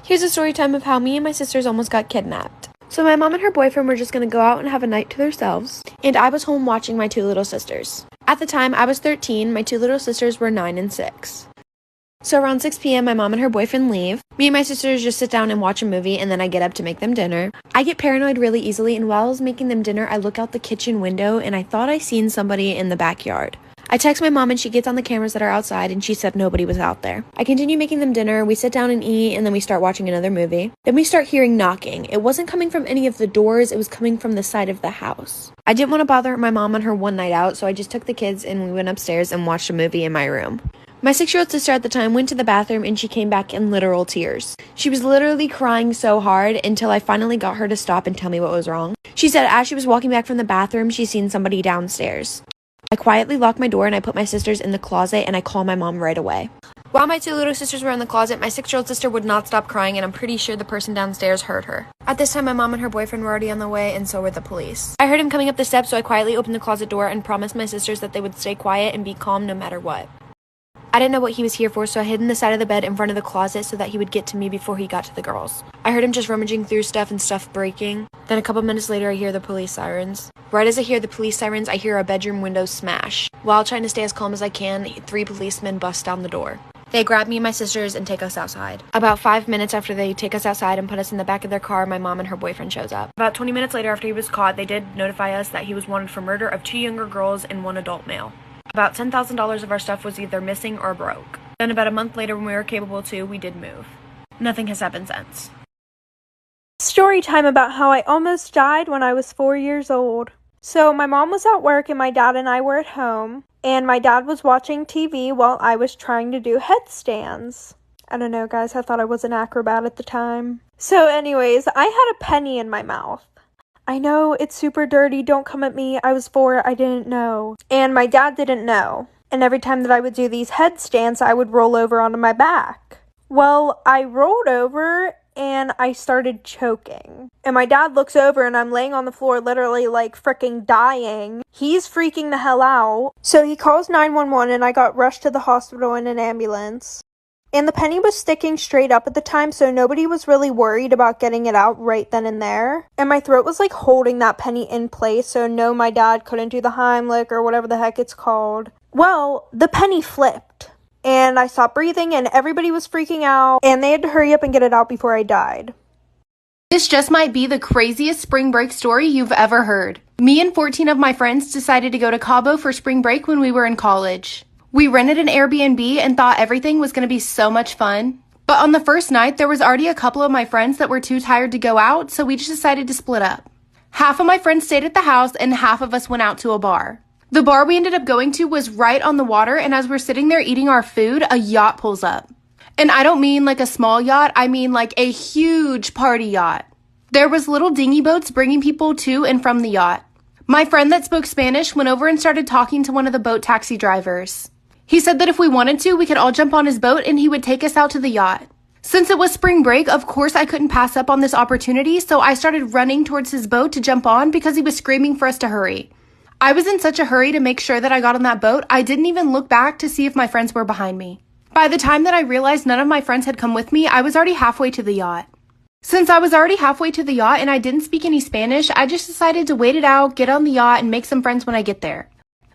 Here's a story time of how me and my sisters almost got kidnapped. So my mom and her boyfriend were just going to go out and have a night to themselves, and I was home watching my two little sisters. At the time, I was 13, my two little sisters were 9 and 6. So around 6 p.m., my mom and her boyfriend leave. Me and my sisters just sit down and watch a movie, and then I get up to make them dinner. I get paranoid really easily, and while I was making them dinner, I look out the kitchen window, and I thought I seen somebody in the backyard. I text my mom and she gets on the cameras that are outside and she said nobody was out there. I continue making them dinner, we sit down and eat, and then we start watching another movie. Then we start hearing knocking. It wasn't coming from any of the doors, it was coming from the side of the house. I didn't want to bother my mom on her one night out, so I just took the kids and we went upstairs and watched a movie in my room. My 6-year-old sister at the time went to the bathroom and she came back in literal tears. She was literally crying so hard until I finally got her to stop and tell me what was wrong. She said as she was walking back from the bathroom, she seen somebody downstairs. I quietly lock my door and I put my sisters in the closet and I call my mom right away. While my two little sisters were in the closet, my 6-year-old sister would not stop crying and I'm pretty sure the person downstairs heard her. At this time, my mom and her boyfriend were already on the way and so were the police. I heard him coming up the steps, so I quietly opened the closet door and promised my sisters that they would stay quiet and be calm no matter what. I didn't know what he was here for, so I hid in the side of the bed in front of the closet so that he would get to me before he got to the girls. I heard him just rummaging through stuff and stuff breaking. Then a couple minutes later, I hear the police sirens. Right as I hear the police sirens, I hear a bedroom window smash. While trying to stay as calm as I can, 3 policemen bust down the door. They grab me and my sisters and take us outside. About 5 minutes after they take us outside and put us in the back of their car, my mom and her boyfriend shows up. About 20 minutes later after he was caught, they did notify us that he was wanted for murder of 2 younger girls and 1 adult male. About $10,000 of our stuff was either missing or broke. Then about a month later when we were capable to, we did move. Nothing has happened since. Story time about how I almost died when I was 4 years old. So my mom was at work and my dad and I were at home. And my dad was watching TV while I was trying to do headstands. I don't know, guys, I thought I was an acrobat at the time. So anyways, I had a penny in my mouth. I know, it's super dirty, don't come at me, I was 4, I didn't know. And my dad didn't know. And every time that I would do these headstands, I would roll over onto my back. Well, I rolled over and I started choking. And my dad looks over and I'm laying on the floor literally like freaking dying. He's freaking the hell out. So he calls 911 and I got rushed to the hospital in an ambulance. And the penny was sticking straight up at the time, so nobody was really worried about getting it out right then and there. And my throat was like holding that penny in place, so no, my dad couldn't do the Heimlich or whatever the heck it's called. Well, the penny flipped. And I stopped breathing and everybody was freaking out, and they had to hurry up and get it out before I died. This just might be the craziest spring break story you've ever heard. Me and 14 of my friends decided to go to Cabo for spring break when we were in college. We rented an Airbnb and thought everything was going to be so much fun. But on the first night, there was already a couple of my friends that were too tired to go out, so we just decided to split up. Half of my friends stayed at the house and half of us went out to a bar. The bar we ended up going to was right on the water, and as we're sitting there eating our food, a yacht pulls up. And I don't mean like a small yacht, I mean like a huge party yacht. There was little dinghy boats bringing people to and from the yacht. My friend that spoke Spanish went over and started talking to one of the boat taxi drivers. He said that if we wanted to, we could all jump on his boat and he would take us out to the yacht. Since it was spring break, of course I couldn't pass up on this opportunity, so I started running towards his boat to jump on because he was screaming for us to hurry. I was in such a hurry to make sure that I got on that boat, I didn't even look back to see if my friends were behind me. By the time that I realized none of my friends had come with me, I was already halfway to the yacht. Since I was already halfway to the yacht and I didn't speak any Spanish, I just decided to wait it out, get on the yacht, and make some friends when I get there.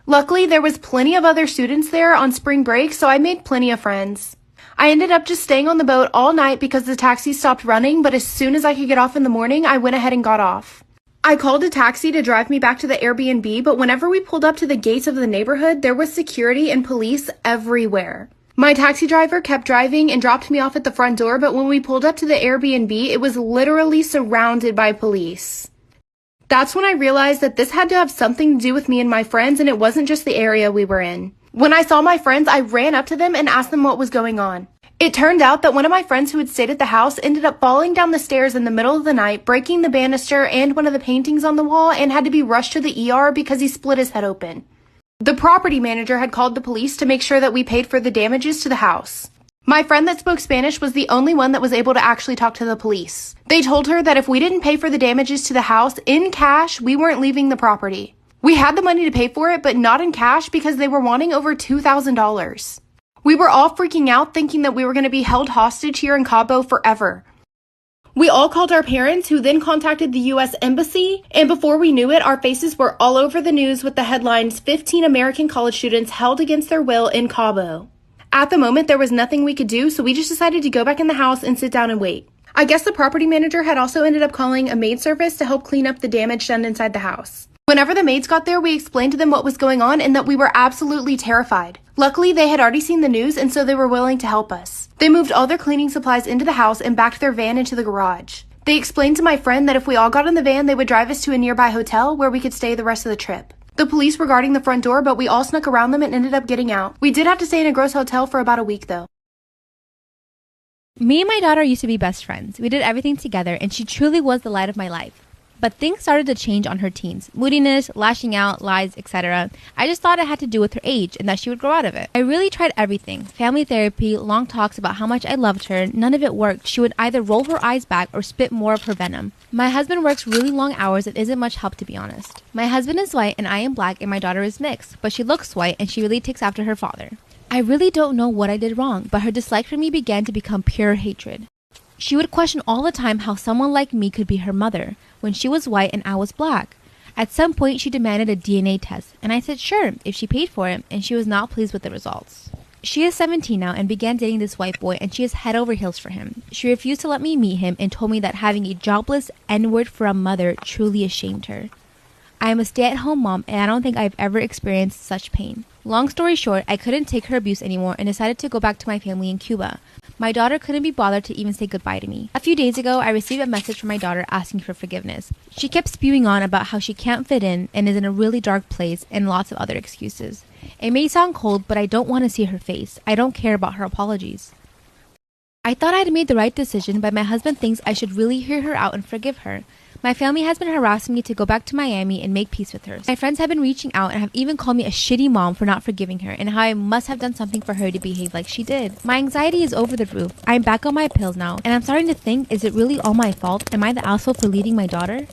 Luckily, there was plenty of other students there on spring break, so I made plenty of friends. I ended up just staying on the boat all night because the taxi stopped running, but as soon as I could get off in the morning, I went ahead and got off. I called a taxi to drive me back to the Airbnb, but whenever we pulled up to the gates of the neighborhood, there was security and police everywhere. My taxi driver kept driving and dropped me off at the front door, but when we pulled up to the Airbnb, it was literally surrounded by police. That's when I realized that this had to have something to do with me and my friends, and it wasn't just the area we were in. When I saw my friends, I ran up to them and asked them what was going on. It turned out that one of my friends who had stayed at the house ended up falling down the stairs in the middle of the night, breaking the banister and one of the paintings on the wall, and had to be rushed to the ER because he split his head open. The property manager had called the police to make sure that we paid for the damages to the house. My friend that spoke Spanish was the only one that was able to actually talk to the police. They told her that if we didn't pay for the damages to the house in cash, we weren't leaving the property. We had the money to pay for it, but not in cash because they were wanting over $2,000. We were all freaking out thinking that we were going to be held hostage here in Cabo forever. We all called our parents, who then contacted the U.S. Embassy, and before we knew it, our faces were all over the news with the headlines, 15 American college students held against their will in Cabo. At the moment, there was nothing we could do, so we just decided to go back in the house and sit down and wait. I guess the property manager had also ended up calling a maid service to help clean up the damage done inside the house. Whenever the maids got there, we explained to them what was going on and that we were absolutely terrified. Luckily, they had already seen the news, and so they were willing to help us. They moved all their cleaning supplies into the house and backed their van into the garage. They explained to my friend that if we all got in the van, they would drive us to a nearby hotel where we could stay the rest of the trip. The police were guarding the front door, but we all snuck around them and ended up getting out. We did have to stay in a gross hotel for about a week, though. Me and my daughter used to be best friends. We did everything together, and she truly was the light of my life. But things started to change on her teens. Moodiness, lashing out, lies, etc. I just thought it had to do with her age and that she would grow out of it. I really tried everything. Family therapy, long talks about how much I loved her. None of it worked. She would either roll her eyes back or spit more of her venom. My husband works really long hours and isn't much help, to be honest. My husband is white and I am black and my daughter is mixed, but she looks white and she really takes after her father. I really don't know what I did wrong, but her dislike for me began to become pure hatred. She would question all the time how someone like me could be her mother when she was white and I was black. At some point, she demanded a DNA test, and I said sure, if she paid for it, and she was not pleased with the results. She is 17 now and began dating this white boy, and she is head over heels for him. She refused to let me meet him and told me that having a jobless N-word for a mother truly ashamed her. I am a stay-at-home mom, and I don't think I've ever experienced such pain. Long story short, I couldn't take her abuse anymore and decided to go back to my family in Cuba. My daughter couldn't be bothered to even say goodbye to me. A few days ago, I received a message from my daughter asking for forgiveness. She kept spewing on about how she can't fit in and is in a really dark place and lots of other excuses. It may sound cold, but I don't want to see her face. I don't care about her apologies. I thought I had made the right decision, but my husband thinks I should really hear her out and forgive her. My family has been harassing me to go back to Miami and make peace with her. My friends have been reaching out and have even called me a shitty mom for not forgiving her and how I must have done something for her to behave like she did. My anxiety is over the roof. I'm back on my pills now and I'm starting to think, is it really all my fault? Am I the asshole for leaving my daughter?